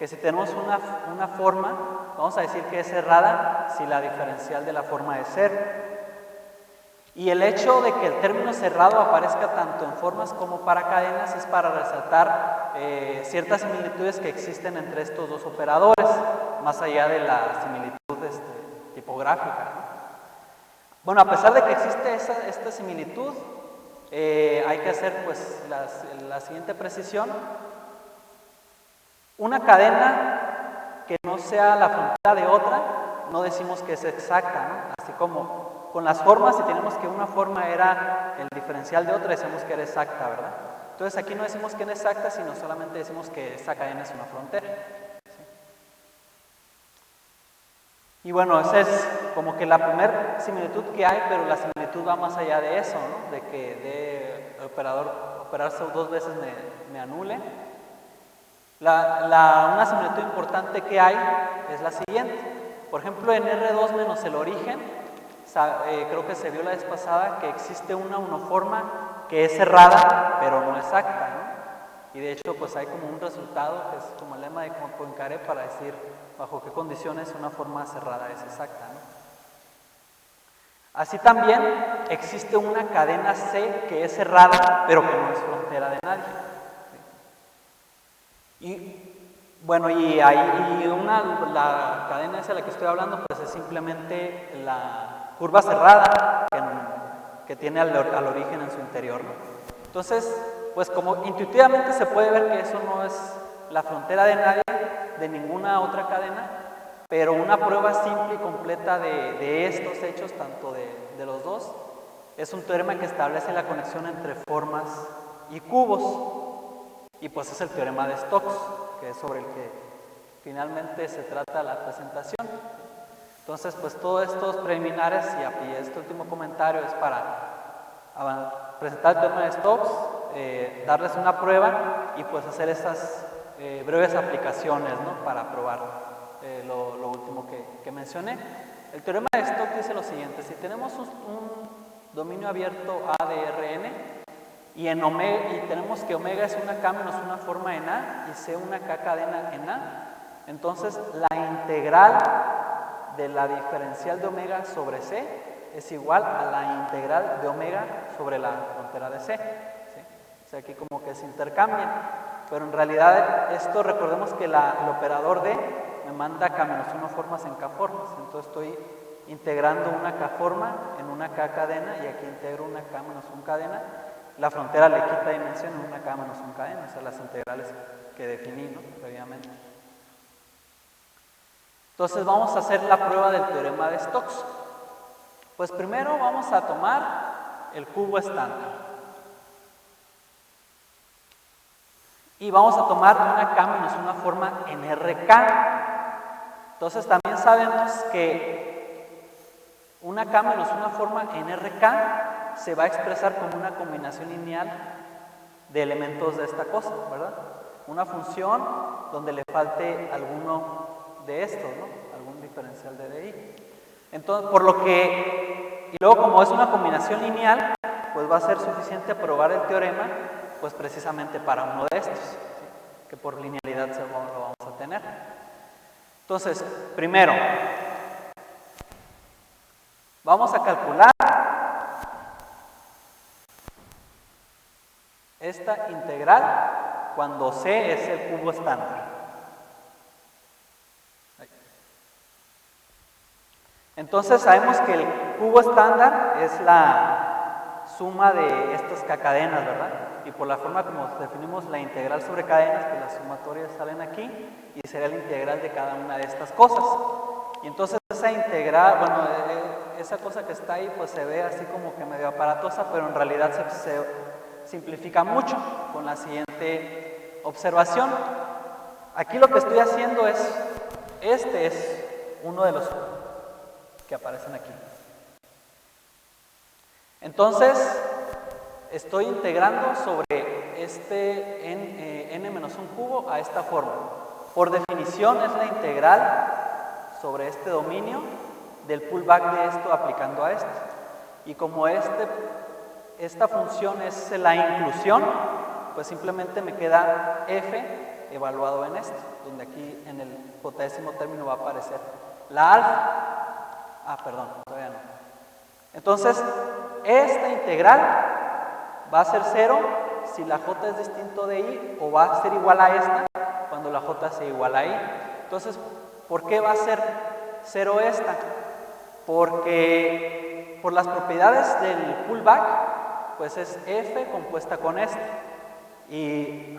que si tenemos una forma, vamos a decir que es cerrada si la diferencial de la forma es 0. Y el hecho de que el término cerrado aparezca tanto en formas como para cadenas es para resaltar ciertas similitudes que existen entre estos dos operadores, más allá de la similitud tipográfica, ¿no? Bueno, a pesar de que existe esta similitud, hay que hacer pues la siguiente precisión. Una cadena que no sea la frontera de otra, no decimos que es exacta, ¿no? Así como con las formas, si tenemos que una forma era el diferencial de otra, decimos que era exacta, ¿verdad? Entonces aquí no decimos que no es exacta, sino solamente decimos que esta cadena es una frontera. ¿Sí? Y bueno, esa es como que la primera similitud que hay, pero la similitud va más allá de eso, ¿no? De que de operarse 2 veces me anule. Una similitud importante que hay es la siguiente. Por ejemplo, en R2 menos el origen, creo que se vio la vez pasada que existe una unoforma que es cerrada, pero no exacta, ¿no? Y de hecho, pues hay como un resultado que es como el lema de Poincaré para decir bajo qué condiciones una forma cerrada es exacta, ¿no? Así también existe una cadena C que es cerrada, pero que no es frontera de nadie. Y bueno, la cadena esa de la que estoy hablando, pues es simplemente la curva cerrada que tiene al origen en su interior, ¿no? Entonces, pues como intuitivamente se puede ver que eso no es la frontera de nadie, de ninguna otra cadena, pero una prueba simple y completa de estos hechos, tanto de los dos, es un teorema que establece la conexión entre formas y cubos. Y pues es el teorema de Stokes, que es sobre el que finalmente se trata la presentación. Entonces, pues todos estos preliminares y este último comentario es para presentar el teorema de Stokes, darles una prueba y pues hacer esas breves aplicaciones, ¿no? Para probar lo último que mencioné. El teorema de Stokes dice lo siguiente: si tenemos un dominio abierto A de Rn, y tenemos que omega es una K menos una forma en A y C una K cadena en A, entonces la integral de la diferencial de omega sobre C es igual a la integral de omega sobre la frontera de C. ¿Sí? O sea, aquí como que se intercambian, pero en realidad esto, recordemos que el operador D me manda K menos 1 formas en K formas, entonces estoy integrando una K forma en una K cadena y aquí integro una K menos 1 cadena. La frontera le quita dimensión en una K menos 1 cadena, o sea, las integrales que definí, ¿no? Previamente. Entonces vamos a hacer la prueba del teorema de Stokes. Pues primero vamos a tomar el cubo estándar. Y vamos a tomar una K menos una forma en RK. Entonces también sabemos que una K menos una forma en RK se va a expresar como una combinación lineal de elementos de esta cosa, ¿verdad? Una función donde le falte alguno de estos, ¿no? Algún diferencial de DI. Entonces, y luego como es una combinación lineal, pues va a ser suficiente probar el teorema, pues precisamente para uno de estos, ¿sí? Que por linealidad lo vamos a tener. Entonces, primero, vamos a calcular esta integral cuando C es el cubo estándar. Entonces sabemos que el cubo estándar es la suma de estas K cadenas, ¿verdad? Y por la forma como definimos la integral sobre cadenas, pues las sumatorias salen aquí y sería la integral de cada una de estas cosas. Y entonces esa integral, bueno, esa cosa que está ahí pues se ve así como que medio aparatosa, pero en realidad se simplifica mucho con la siguiente observación. Aquí lo que estoy haciendo este es uno de los que aparecen aquí. Entonces, estoy integrando sobre este n menos un cubo a esta forma. Por definición es la integral sobre este dominio del pullback de esto aplicando a esto. Y como esta función es la inclusión, pues simplemente me queda f evaluado en esto, donde aquí en el j.º término va a aparecer la alfa. Ah, perdón, todavía no. Entonces, esta integral va a ser 0 si la j es distinto de i, o va a ser igual a esta cuando la j sea igual a i. Entonces, ¿por qué va a ser 0 esta? Porque por las propiedades del pullback, pues es f compuesta con esta. Y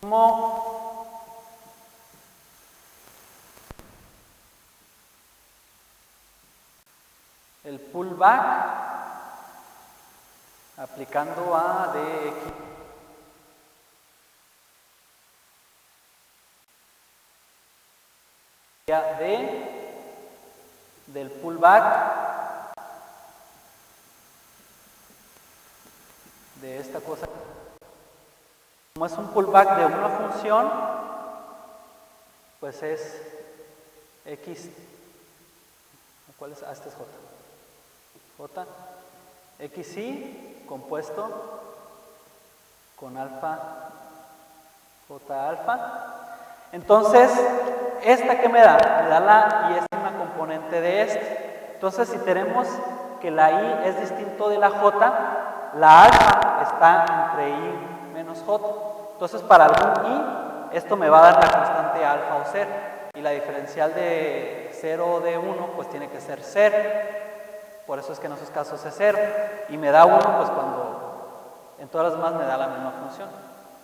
como el pullback aplicando a dx del pullback de esta cosa. Como es un pullback de una función, pues es x. ¿Cuál es? Ah, este es j. xi compuesto con alfa j alfa. Entonces, ¿esta qué me da? Me da la iésima componente de este. Entonces, si tenemos que la i es distinto de la j, la alfa está entre i menos j. Entonces, para algún i, esto me va a dar la constante alfa o 0. Y la diferencial de 0 o de 1, pues tiene que ser 0. Por eso es que en esos casos es 0. Y me da 1, pues cuando en todas las demás me da la misma función.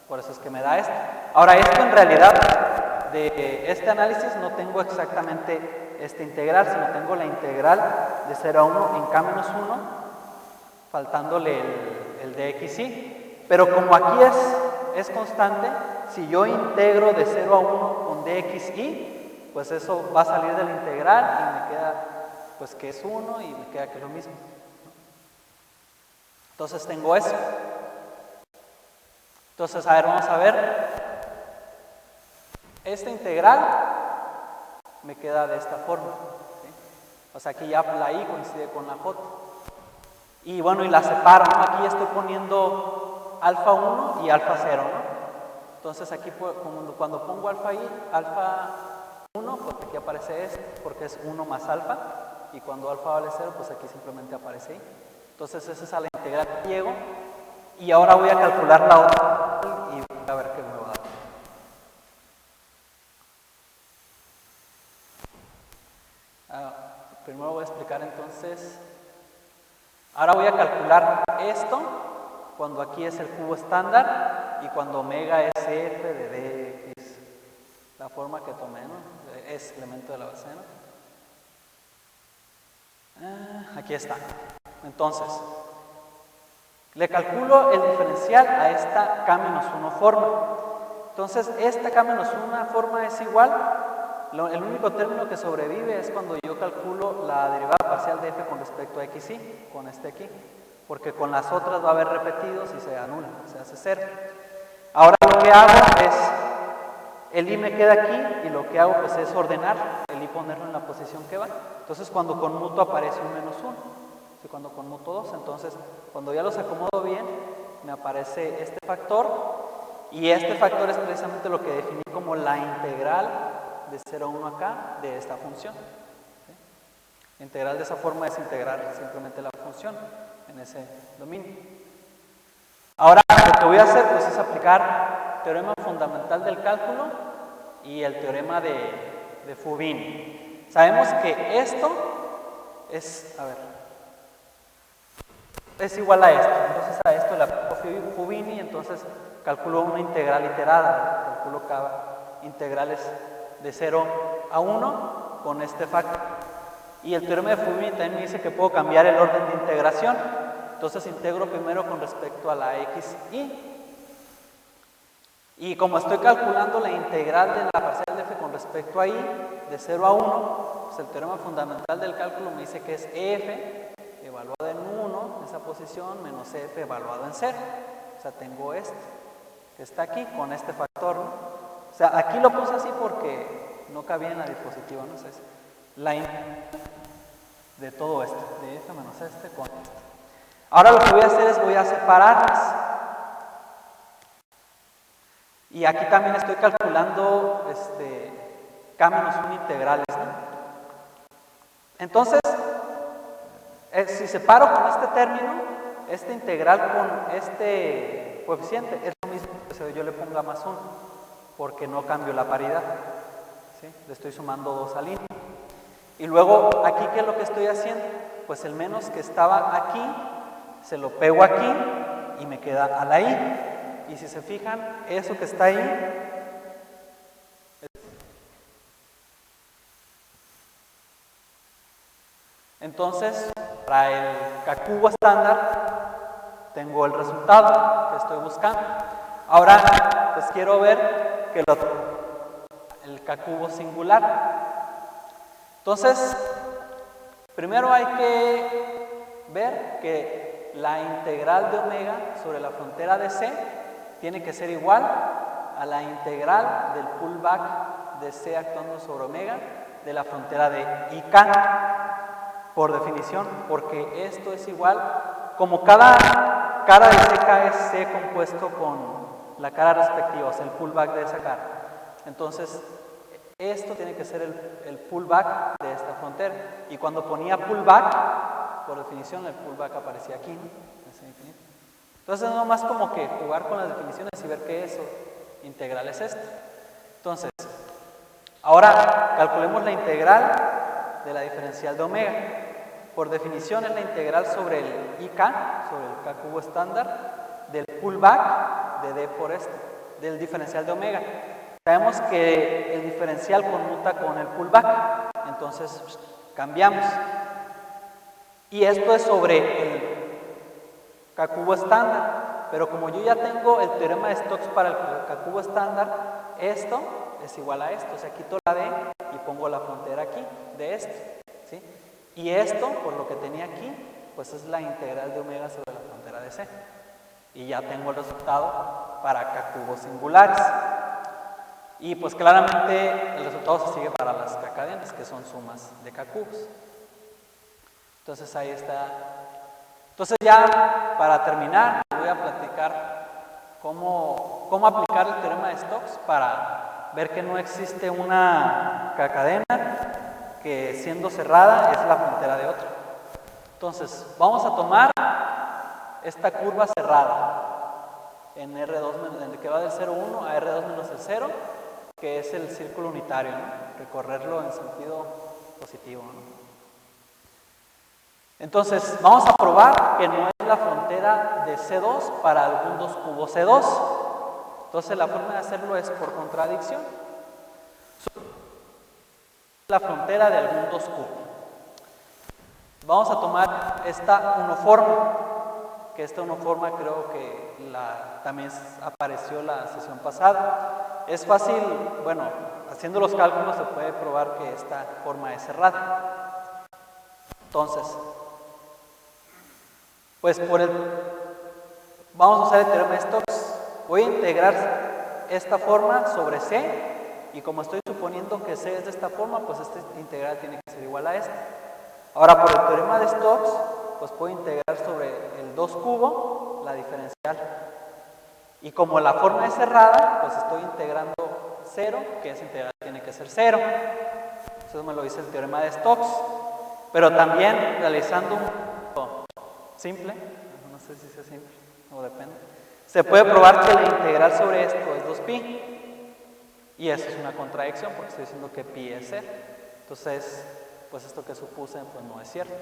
Por eso es que me da esto. Ahora, esto en realidad, de este análisis no tengo exactamente esta integral, sino tengo la integral de 0 a 1 en k-1, faltándole el dxi. Pero como aquí es constante, si yo integro de 0 a 1 con dxi, pues eso va a salir de la integral y me queda pues que es 1 y me queda que es lo mismo. Entonces tengo eso. Entonces, a ver, vamos a ver. Esta integral me queda de esta forma. ¿Sí? O sea, aquí ya la i coincide con la j. Y bueno, y la separo, ¿no? Aquí estoy poniendo alfa 1 y alfa 0, ¿no? Entonces aquí cuando pongo alfa 1, pues aquí aparece esto, porque es 1 más alfa. Y cuando alfa vale 0, pues aquí simplemente aparece i. Entonces esa es a la integral que llego. Y ahora voy a calcular la otra y voy a ver qué me va a dar. Primero voy a explicar entonces. Ahora voy a calcular esto cuando aquí es el cubo estándar y cuando omega es f de dx. La forma que tomé, ¿no? Es elemento de la base, ¿no? Aquí está. Entonces, le calculo el diferencial a esta k-1 forma. Entonces, esta k-1 forma es igual. El único término que sobrevive es cuando yo calculo la derivada parcial de f con respecto a xi, con este aquí. Porque con las otras va a haber repetidos y se anula, se hace 0. Ahora lo que hago es, el i me queda aquí y lo que hago pues es ordenar el i, ponerlo en la posición que va. Entonces, cuando conmuto aparece un menos 1. Y cuando conmuto 2, entonces cuando ya los acomodo bien, me aparece este factor, y este factor es precisamente lo que definí como la integral de 0 a 1 acá de esta función. ¿Sí? Integral de esa forma es integrar simplemente la función en ese dominio. Ahora lo que voy a hacer pues es aplicar teorema fundamental del cálculo y el teorema de Fubini. Sabemos que esto es, es igual a esto, entonces a esto le aplico Fubini, entonces calculo una integral iterada, calculo cada integrales de 0 a 1 con este factor. Y el teorema de Fubini también me dice que puedo cambiar el orden de integración, entonces integro primero con respecto a la xi, y como estoy calculando la integral de la parcial de f con respecto a i de 0 a 1, pues el teorema fundamental del cálculo me dice que es f evaluado en 1, en esa posición, menos f evaluado en 0. O sea, tengo este, que está aquí, con este factor, ¿no? O sea, aquí lo puse así porque no cabía en la diapositiva, ¿no? Entonces, la de todo esto, de f menos este con este. Ahora lo que voy a hacer es voy a separarlas. Y aquí también estoy calculando K-1 integrales, ¿no? Entonces, si separo con este término, este integral con este coeficiente, es lo mismo que yo le ponga más 1, porque no cambio la paridad, ¿sí? Le estoy sumando 2 al índice. Y luego, aquí, ¿qué es lo que estoy haciendo? Pues el menos que estaba aquí, se lo pego aquí y me queda a la i. Y si se fijan, eso que está ahí, entonces, para el K cubo estándar, tengo el resultado que estoy buscando. Ahora, pues quiero ver que el K cubo singular. Entonces, primero hay que ver que la integral de omega sobre la frontera de C tiene que ser igual a la integral del pullback de C actuando sobre omega de la frontera de IK. Por definición, porque esto es igual, como cada cara de CK es C compuesto con la cara respectiva, o sea, el pullback de esa cara. Entonces, esto tiene que ser el pullback de esta frontera. Y cuando ponía pullback, por definición, el pullback aparecía aquí, ¿no? Entonces, no más como que jugar con las definiciones y ver que eso integral es esto. Entonces, ahora calculemos la integral de la diferencial de omega. Por definición es la integral sobre el IK, sobre el K cubo estándar, del pullback de D por del diferencial de omega. Sabemos que el diferencial conmuta con el pullback, entonces cambiamos. Y esto es sobre el K cubo estándar, pero como yo ya tengo el teorema de Stokes para el K cubo estándar, esto es igual a esto, o sea, quito la D y pongo la frontera aquí de esto, ¿sí? Y esto, por lo que tenía aquí, pues es la integral de omega sobre la frontera de C. Y ya tengo el resultado para K cubos singulares. Y pues claramente el resultado se sigue para las K cadenas, que son sumas de K cubos. Entonces ahí está. Entonces ya para terminar, voy a platicar cómo aplicar el teorema de Stokes para ver que no existe una K cadena que siendo cerrada es la frontera de otra. Entonces, vamos a tomar esta curva cerrada en R2, en el que va del 0,1 a R2 menos el 0, que es el círculo unitario, ¿no? Recorrerlo en sentido positivo, ¿no? Entonces, vamos a probar que no es la frontera de C2 para algún 2 cubo C2. Entonces, la forma de hacerlo es por contradicción. La frontera de algún 2 cubo. Vamos a tomar esta unoforma, que esta unoforma creo que también apareció la sesión pasada. Es fácil, bueno, haciendo los cálculos se puede probar que esta forma es cerrada. Entonces, pues vamos a usar el teorema de Stokes. Voy a integrar esta forma sobre C. Y como estoy suponiendo que C es de esta forma, pues esta integral tiene que ser igual a esta. Ahora, por el teorema de Stokes, pues puedo integrar sobre el 2 cubo la diferencial. Y como la forma es cerrada, pues estoy integrando 0, que esa integral tiene que ser 0. Eso me lo dice el teorema de Stokes. Pero también realizando un simple, no sé si sea simple o depende, se puede probar que la integral sobre esto es 2pi. Y eso es una contradicción porque estoy diciendo que pi es 0. Entonces, pues esto que supuse pues no es cierto.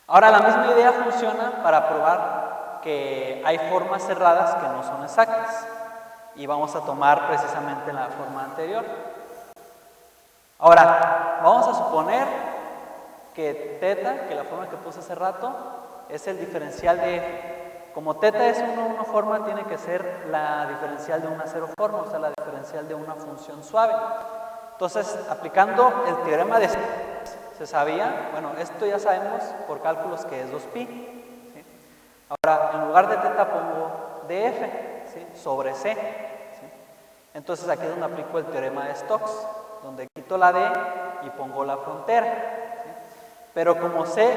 Ahora, la misma idea funciona para probar que hay formas cerradas que no son exactas. Y vamos a tomar precisamente la forma anterior. Ahora, vamos a suponer que θ, que la forma que puse hace rato, es el diferencial de f. Como θ es una forma, tiene que ser la diferencial de una cero forma, o sea, la diferencial de una función suave. Entonces, aplicando el teorema de Stokes, se sabía, bueno, esto ya sabemos por cálculos que es 2pi. ¿Sí? Ahora, en lugar de θ pongo df, ¿sí? Sobre c. ¿Sí? Entonces, aquí es donde aplico el teorema de Stokes, donde quito la d y pongo la frontera. ¿Sí? Pero como c